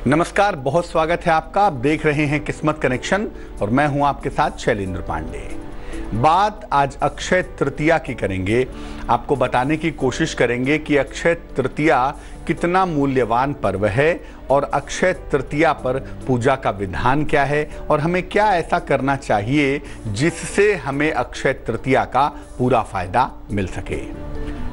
नमस्कार, बहुत स्वागत है आपका। आप देख रहे हैं किस्मत कनेक्शन और मैं हूं आपके साथ शैलेंद्र पांडे। बात आज अक्षय तृतीया की करेंगे। आपको बताने की कोशिश करेंगे कि अक्षय तृतीया कितना मूल्यवान पर्व है और अक्षय तृतीया पर पूजा का विधान क्या है और हमें क्या ऐसा करना चाहिए जिससे हमें अक्षय तृतीया का पूरा फायदा मिल सके।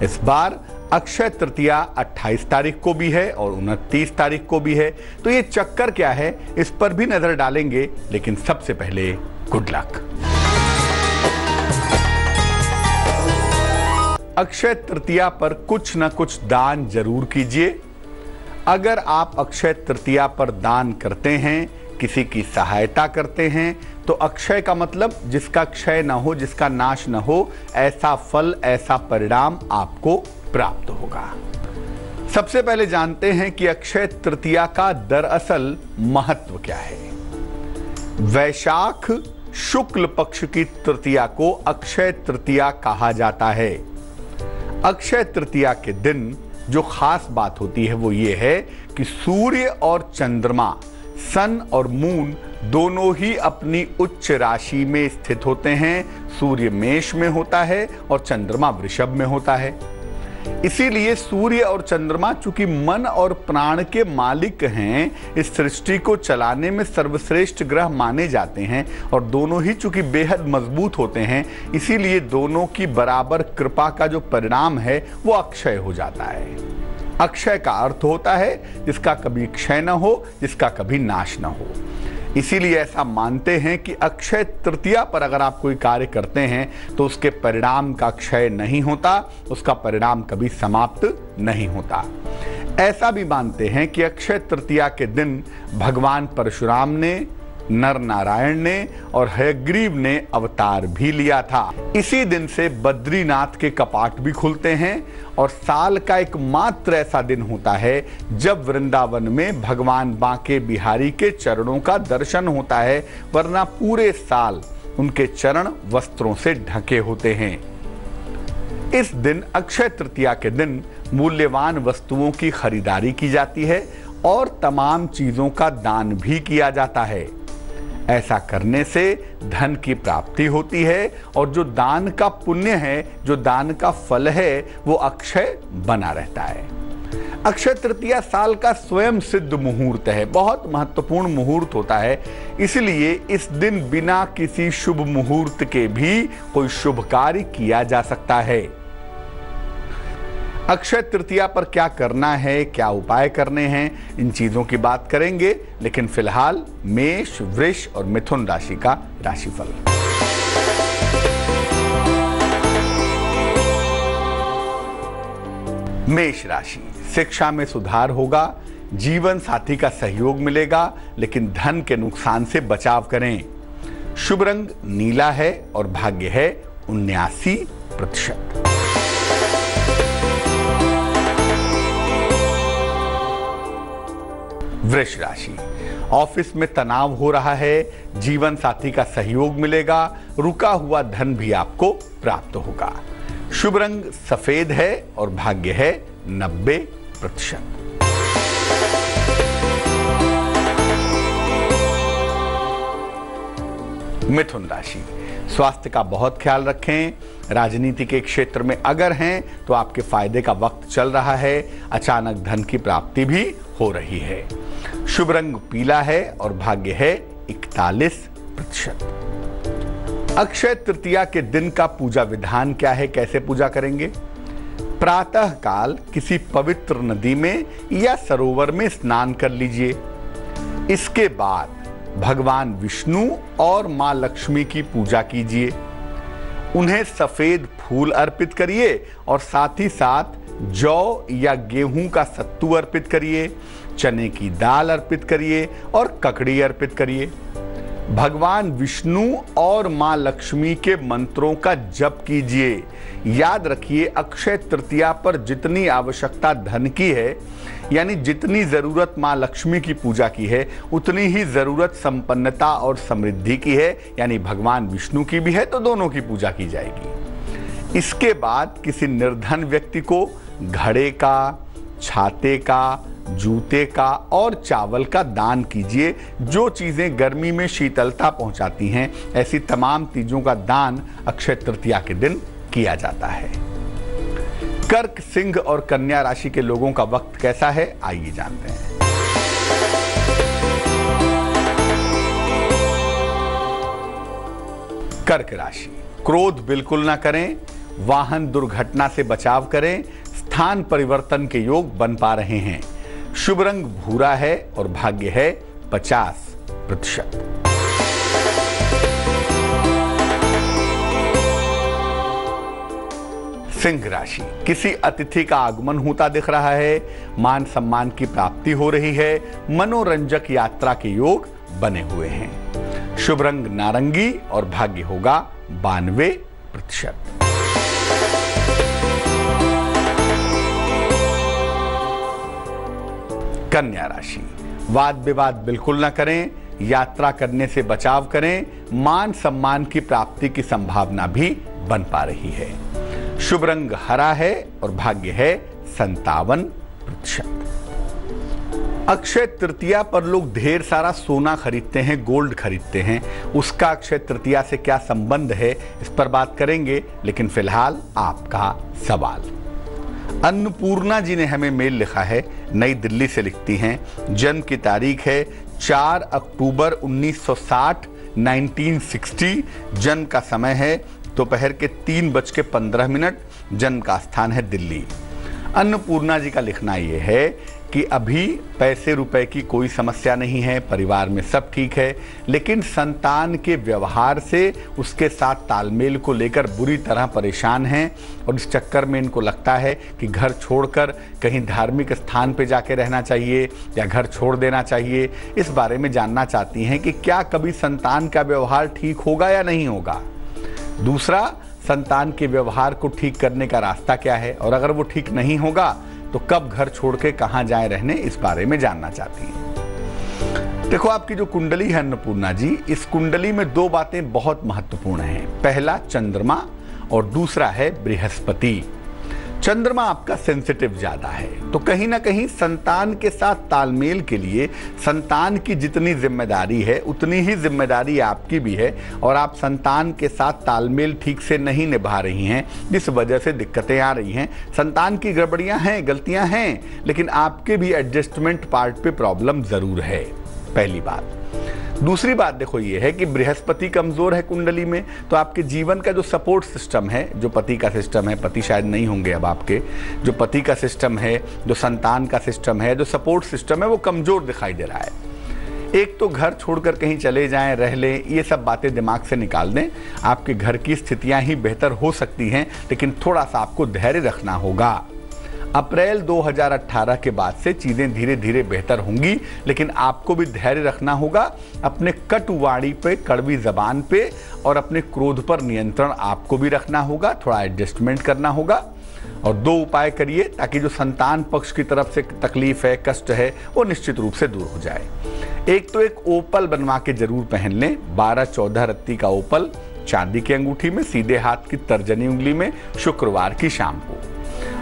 इस बार अक्षय तृतीया 28 तारीख को भी है और 29 तारीख को भी है, तो ये चक्कर क्या है इस पर भी नजर डालेंगे। लेकिन सबसे पहले गुड लक। अक्षय तृतीया पर कुछ न कुछ दान जरूर कीजिए। अगर आप अक्षय तृतीया पर दान करते हैं, किसी की सहायता करते हैं, तो अक्षय का मतलब जिसका क्षय न हो, जिसका नाश न हो, ऐसा फल, ऐसा परिणाम आपको प्राप्त होगा। सबसे पहले जानते हैं कि अक्षय तृतीया का दरअसल महत्व क्या है। वैशाख शुक्ल पक्ष की तृतीया को अक्षय तृतीया कहा जाता है। अक्षय तृतीया के दिन जो खास बात होती है वो ये है कि सूर्य और चंद्रमा, सन और मून दोनों ही अपनी उच्च राशि में स्थित होते हैं। सूर्य मेष में होता है और चंद्रमा वृषभ में होता है। इसीलिए सूर्य और चंद्रमा चूंकि मन और प्राण के मालिक हैं, इस सृष्टि को चलाने में सर्वश्रेष्ठ ग्रह माने जाते हैं और दोनों ही चूंकि बेहद मजबूत होते हैं, इसीलिए दोनों की बराबर कृपा का जो परिणाम है वो अक्षय हो जाता है। अक्षय का अर्थ होता है जिसका कभी क्षय न हो, जिसका कभी नाश न हो। इसीलिए ऐसा मानते हैं कि अक्षय तृतीया पर अगर आप कोई कार्य करते हैं तो उसके परिणाम का क्षय नहीं होता, उसका परिणाम कभी समाप्त नहीं होता। ऐसा भी मानते हैं कि अक्षय तृतीया के दिन भगवान परशुराम ने, नर नारायण ने और हयग्रीव ने अवतार भी लिया था। इसी दिन से बद्रीनाथ के कपाट भी खुलते हैं और साल का एकमात्र ऐसा दिन होता है जब वृंदावन में भगवान बांके बिहारी के चरणों का दर्शन होता है, वरना पूरे साल उनके चरण वस्त्रों से ढके होते हैं। इस दिन अक्षय तृतीया के दिन मूल्यवान वस्तुओं की खरीदारी की जाती है और तमाम चीजों का दान भी किया जाता है। ऐसा करने से धन की प्राप्ति होती है और जो दान का पुण्य है, जो दान का फल है, वो अक्षय बना रहता है। अक्षय तृतीया साल का स्वयं सिद्ध मुहूर्त है, बहुत महत्वपूर्ण मुहूर्त होता है। इसलिए इस दिन बिना किसी शुभ मुहूर्त के भी कोई शुभ कार्य किया जा सकता है। अक्षय तृतीया पर क्या करना है, क्या उपाय करने हैं, इन चीजों की बात करेंगे। लेकिन फिलहाल मेष, वृष और मिथुन राशि का राशिफल। मेष राशि, शिक्षा में सुधार होगा, जीवन साथी का सहयोग मिलेगा, लेकिन धन के नुकसान से बचाव करें। शुभ रंग नीला है और भाग्य है 79%। वृष राशि, ऑफिस में तनाव हो रहा है, जीवन साथी का सहयोग मिलेगा, रुका हुआ धन भी आपको प्राप्त होगा। शुभ रंग सफेद है और भाग्य है 90%। मिथुन राशि, स्वास्थ्य का बहुत ख्याल रखें। राजनीति के क्षेत्र में अगर हैं तो आपके फायदे का वक्त चल रहा है, अचानक धन की प्राप्ति भी हो रही है। शुभ रंग पीला है और भाग्य है 41%। अक्षय तृतीया के दिन का पूजा विधान क्या है, कैसे पूजा करेंगे। प्रातः काल किसी पवित्र नदी में या सरोवर में स्नान कर लीजिए। इसके बाद भगवान विष्णु और मां लक्ष्मी की पूजा कीजिए। उन्हें सफेद फूल अर्पित करिए और साथ ही साथ जौ या गेहूं का सत्तू अर्पित करिए, चने की दाल अर्पित करिए और ककड़ी अर्पित करिए। भगवान विष्णु और मां लक्ष्मी के मंत्रों का जप कीजिए। याद रखिए, अक्षय तृतीया पर जितनी आवश्यकता धन की है, यानी जितनी जरूरत मां लक्ष्मी की पूजा की है, उतनी ही जरूरत संपन्नता और समृद्धि की है, यानी भगवान विष्णु की भी है, तो दोनों की पूजा की जाएगी। इसके बाद किसी निर्धन व्यक्ति को घड़े का, छाते का, जूते का और चावल का दान कीजिए। जो चीजें गर्मी में शीतलता पहुंचाती हैं, ऐसी तमाम चीजों का दान अक्षय तृतीया के दिन किया जाता है। कर्क, सिंह और कन्या राशि के लोगों का वक्त कैसा है, आइए जानते हैं। कर्क राशि, क्रोध बिल्कुल ना करें, वाहन दुर्घटना से बचाव करें, स्थान परिवर्तन के योग बन पा रहे हैं। शुभ रंग भूरा है और भाग्य है 50%। सिंह राशि, किसी अतिथि का आगमन होता दिख रहा है, मान सम्मान की प्राप्ति हो रही है, मनोरंजक यात्रा के योग बने हुए हैं। शुभ रंग नारंगी और भाग्य होगा 92%। कन्या राशि, वाद विवाद बिल्कुल न करें, यात्रा करने से बचाव करें, मान सम्मान की प्राप्ति की संभावना भी बन पा रही है। शुभ रंग हरा है और भाग्य है 57%। अक्षय तृतीया पर लोग ढेर सारा सोना खरीदते हैं, गोल्ड खरीदते हैं। उसका अक्षय तृतीया से क्या संबंध है, इस पर बात करेंगे, लेकिन फिलहाल आपका सवाल। अन्नपूर्णा जी ने हमें मेल लिखा है, नई दिल्ली से लिखती हैं। जन्म की तारीख है 4 अक्टूबर 1960 1960। जन्म का समय है दोपहर के 3:15। जन्म का स्थान है दिल्ली। अन्नपूर्णा जी का लिखना यह है कि अभी पैसे रुपए की कोई समस्या नहीं है, परिवार में सब ठीक है, लेकिन संतान के व्यवहार से, उसके साथ तालमेल को लेकर बुरी तरह परेशान हैं और इस चक्कर में इनको लगता है कि घर छोड़कर कहीं धार्मिक स्थान पे जाके रहना चाहिए या घर छोड़ देना चाहिए। इस बारे में जानना चाहती हैं कि क्या कभी संतान का व्यवहार ठीक होगा या नहीं होगा। दूसरा, संतान के व्यवहार को ठीक करने का रास्ता क्या है, और अगर वो ठीक नहीं होगा तो कब घर छोड़ के कहां जाएं रहने, इस बारे में जानना चाहती हैं। देखो, आपकी जो कुंडली है अन्नपूर्णा जी, इस कुंडली में दो बातें बहुत महत्वपूर्ण हैं। पहला चंद्रमा और दूसरा है बृहस्पति। चंद्रमा आपका सेंसिटिव ज्यादा है, तो कहीं ना कहीं संतान के साथ तालमेल के लिए संतान की जितनी जिम्मेदारी है उतनी ही जिम्मेदारी आपकी भी है, और आप संतान के साथ तालमेल ठीक से नहीं निभा रही हैं, जिस वजह से दिक्कतें आ रही हैं। संतान की गड़बड़ियां हैं, गलतियां हैं, लेकिन आपके भी एडजस्टमेंट पार्ट पे प्रॉब्लम जरूर है, पहली बात। दूसरी बात देखो ये है कि बृहस्पति कमजोर है कुंडली में, तो आपके जीवन का जो सपोर्ट सिस्टम है, जो पति का सिस्टम है, पति शायद नहीं होंगे अब आपके, जो पति का सिस्टम है, जो संतान का सिस्टम है, जो सपोर्ट सिस्टम है, वो कमजोर दिखाई दे रहा है। एक तो घर छोड़कर कहीं चले जाएं, रह लें, ये सब बातें दिमाग से निकाल दें। आपके घर की स्थितियां ही बेहतर हो सकती हैं, लेकिन थोड़ा सा आपको धैर्य रखना होगा। अप्रैल 2018 के बाद से चीजें धीरे धीरे बेहतर होंगी, लेकिन आपको भी धैर्य रखना होगा। अपने कटुवाणी पे, कड़वी जबान पे और अपने क्रोध पर नियंत्रण आपको भी रखना होगा, थोड़ा एडजस्टमेंट करना होगा। और दो उपाय करिए ताकि जो संतान पक्ष की तरफ से तकलीफ है, कष्ट है, वो निश्चित रूप से दूर हो जाए। एक तो एक ओपल बनवा के जरूर पहन लें, 12-14 रत्ती का ओपल, चांदी की अंगूठी में, सीधे हाथ की तर्जनी उंगली में, शुक्रवार की शाम को।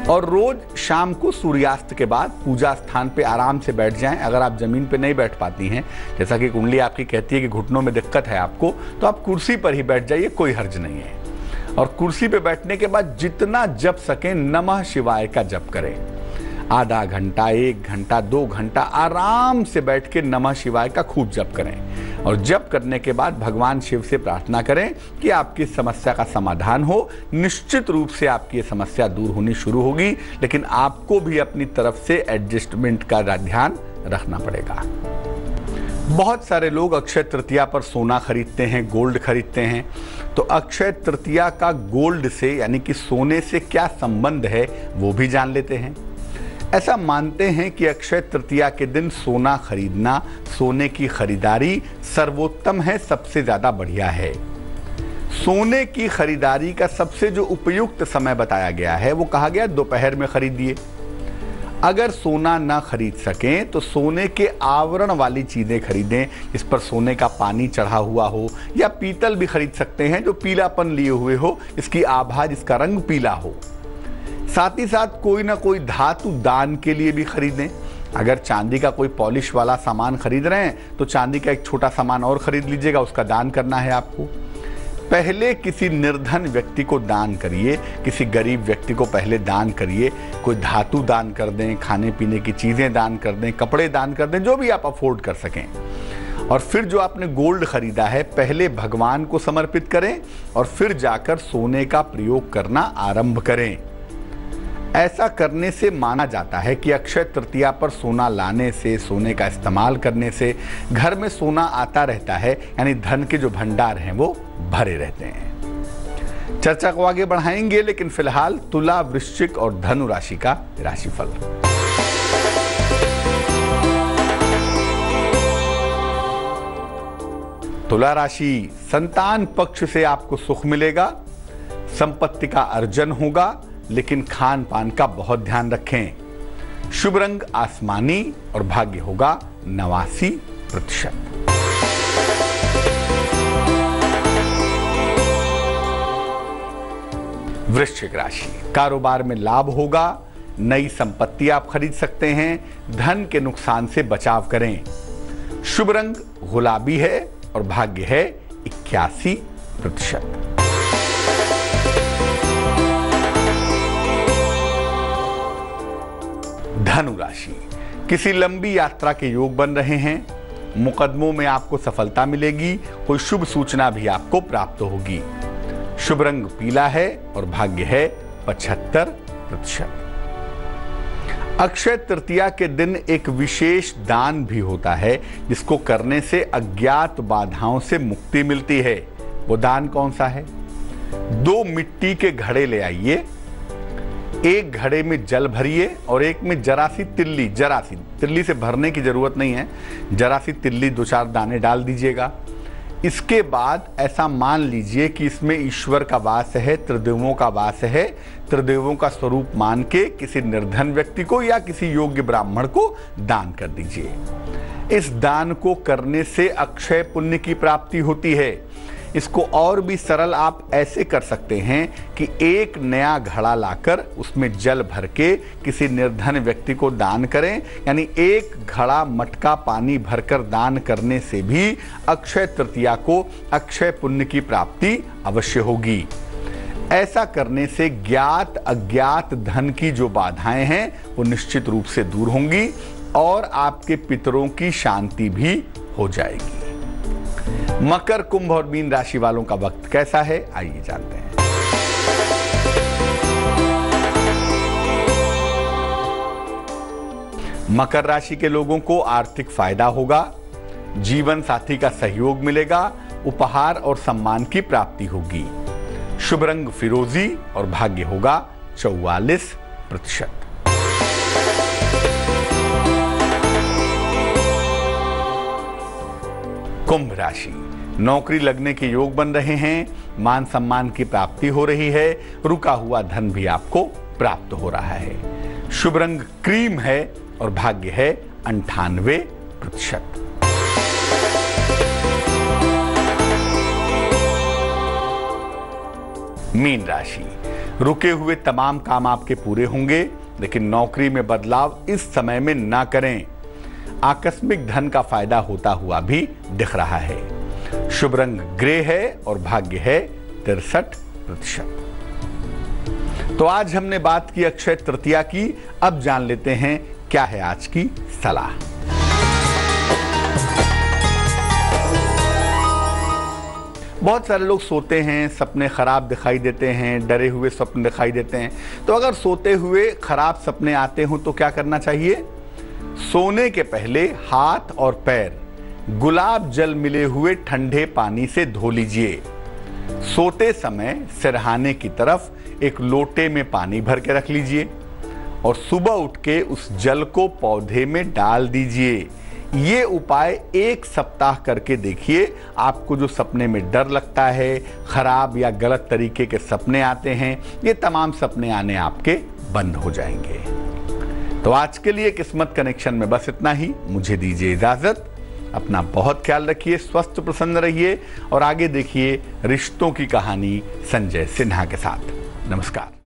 और रोज शाम को सूर्यास्त के बाद पूजा स्थान पे आराम से बैठ जाएं। अगर आप जमीन पे नहीं बैठ पाती हैं, जैसा कि कुंडली आपकी कहती है कि घुटनों में दिक्कत है आपको, तो आप कुर्सी पर ही बैठ जाइए, कोई हर्ज नहीं है। और कुर्सी पे बैठने के बाद जितना जप सकें नमः शिवाय का जप करें। आधा घंटा, 1 घंटा, 2 घंटा आराम से बैठ के नमः शिवाय का खूब जप करें। और जप करने के बाद भगवान शिव से प्रार्थना करें कि आपकी समस्या का समाधान हो। निश्चित रूप से आपकी ये समस्या दूर होनी शुरू होगी, लेकिन आपको भी अपनी तरफ से एडजस्टमेंट का ध्यान रखना पड़ेगा। बहुत सारे लोग अक्षय तृतीया पर सोना खरीदते हैं, गोल्ड खरीदते हैं। तो अक्षय तृतीया का गोल्ड से यानी कि सोने से क्या संबंध है, वो भी जान लेते हैं। ऐसा मानते हैं कि अक्षय तृतीया के दिन सोना खरीदना, सोने की खरीदारी सर्वोत्तम है, सबसे ज्यादा बढ़िया है। सोने की खरीदारी का सबसे जो उपयुक्त समय बताया गया है, वो कहा गया दोपहर में खरीदिए। अगर सोना ना खरीद सकें तो सोने के आवरण वाली चीजें खरीदें, इस पर सोने का पानी चढ़ा हुआ हो, या पीतल भी खरीद सकते हैं जो पीलापन लिए हुए हो, इसकी आभा, जिसका रंग पीला हो। साथ ही साथ कोई ना कोई धातु दान के लिए भी खरीदें। अगर चांदी का कोई पॉलिश वाला सामान खरीद रहे हैं तो चांदी का एक छोटा सामान और खरीद लीजिएगा, उसका दान करना है आपको। पहले किसी निर्धन व्यक्ति को दान करिए, किसी गरीब व्यक्ति को पहले दान करिए। कोई धातु दान कर दें, खाने पीने की चीज़ें दान कर दें, कपड़े दान कर दें, जो भी आप अफोर्ड कर सकें। और फिर जो आपने गोल्ड खरीदा है पहले भगवान को समर्पित करें और फिर जाकर सोने का प्रयोग करना आरंभ करें। ऐसा करने से माना जाता है कि अक्षय तृतीया पर सोना लाने से, सोने का इस्तेमाल करने से घर में सोना आता रहता है, यानी धन के जो भंडार हैं वो भरे रहते हैं। चर्चा को आगे बढ़ाएंगे, लेकिन फिलहाल तुला, वृश्चिक और धनु राशि का राशिफल। तुला राशि, संतान पक्ष से आपको सुख मिलेगा, संपत्ति का अर्जन होगा, लेकिन खान पान का बहुत ध्यान रखें। शुभ रंग आसमानी और भाग्य होगा 89%। वृश्चिक राशि, कारोबार में लाभ होगा, नई संपत्ति आप खरीद सकते हैं, धन के नुकसान से बचाव करें। शुभ रंग गुलाबी है और भाग्य है 81%। धनु राशि, किसी लंबी यात्रा के योग बन रहे हैं, मुकदमों में आपको सफलता मिलेगी, कोई शुभ सूचना भी आपको प्राप्त होगी। शुभ रंग पीला है और भाग्य है 75%। अक्षय तृतीया के दिन एक विशेष दान भी होता है, जिसको करने से अज्ञात बाधाओं से मुक्ति मिलती है। वो दान कौन सा है? 2 मिट्टी के घड़े ले आइए, एक घड़े में जल भरिए और एक में जरा सी तिल्ली से भरने की जरूरत नहीं है, जरा सी तिल्ली 2-4 दाने डाल दीजिएगा। इसके बाद ऐसा मान लीजिए कि इसमें ईश्वर का वास है, त्रिदेवों का वास है। त्रिदेवों का स्वरूप मान के किसी निर्धन व्यक्ति को या किसी योग्य ब्राह्मण को दान कर दीजिए। इस दान को करने से अक्षय पुण्य की प्राप्ति होती है। इसको और भी सरल आप ऐसे कर सकते हैं कि एक नया घड़ा लाकर उसमें जल भर के किसी निर्धन व्यक्ति को दान करें, यानी एक घड़ा मटका पानी भरकर दान करने से भी अक्षय तृतीया को अक्षय पुण्य की प्राप्ति अवश्य होगी। ऐसा करने से ज्ञात अज्ञात धन की जो बाधाएं हैं वो निश्चित रूप से दूर होंगी और आपके पितरों की शांति भी हो जाएगी। मकर, कुंभ और मीन राशि वालों का वक्त कैसा है, आइए जानते हैं। मकर राशि के लोगों को आर्थिक फायदा होगा, जीवन साथी का सहयोग मिलेगा, उपहार और सम्मान की प्राप्ति होगी। शुभ रंग फिरोजी और भाग्य होगा 44%। कुंभ राशि, नौकरी लगने के योग बन रहे हैं, मान सम्मान की प्राप्ति हो रही है, रुका हुआ धन भी आपको प्राप्त हो रहा है। शुभ रंग क्रीम है और भाग्य है 98%। मीन राशि, रुके हुए तमाम काम आपके पूरे होंगे, लेकिन नौकरी में बदलाव इस समय में ना करें। आकस्मिक धन का फायदा होता हुआ भी दिख रहा है। शुभ रंग ग्रे है और भाग्य है 63%। तो आज हमने बात की अक्षय तृतीया की, अब जान लेते हैं क्या है आज की सलाह। बहुत सारे लोग सोते हैं, सपने खराब दिखाई देते हैं, डरे हुए सपने दिखाई देते हैं। तो अगर सोते हुए खराब सपने आते हो तो क्या करना चाहिए? सोने के पहले हाथ और पैर गुलाब जल मिले हुए ठंडे पानी से धो लीजिए। सोते समय सिरहाने की तरफ एक लोटे में पानी भर के रख लीजिए और सुबह उठ के उस जल को पौधे में डाल दीजिए। ये उपाय 1 सप्ताह करके देखिए। आपको जो सपने में डर लगता है, खराब या गलत तरीके के सपने आते हैं, ये तमाम सपने आने आपके बंद हो जाएंगे। तो आज के लिए किस्मत कनेक्शन में बस इतना ही। मुझे दीजिए इजाजत। अपना बहुत ख्याल रखिए, स्वस्थ प्रसन्न रहिए और आगे देखिए रिश्तों की कहानी संजय सिन्हा के साथ। नमस्कार।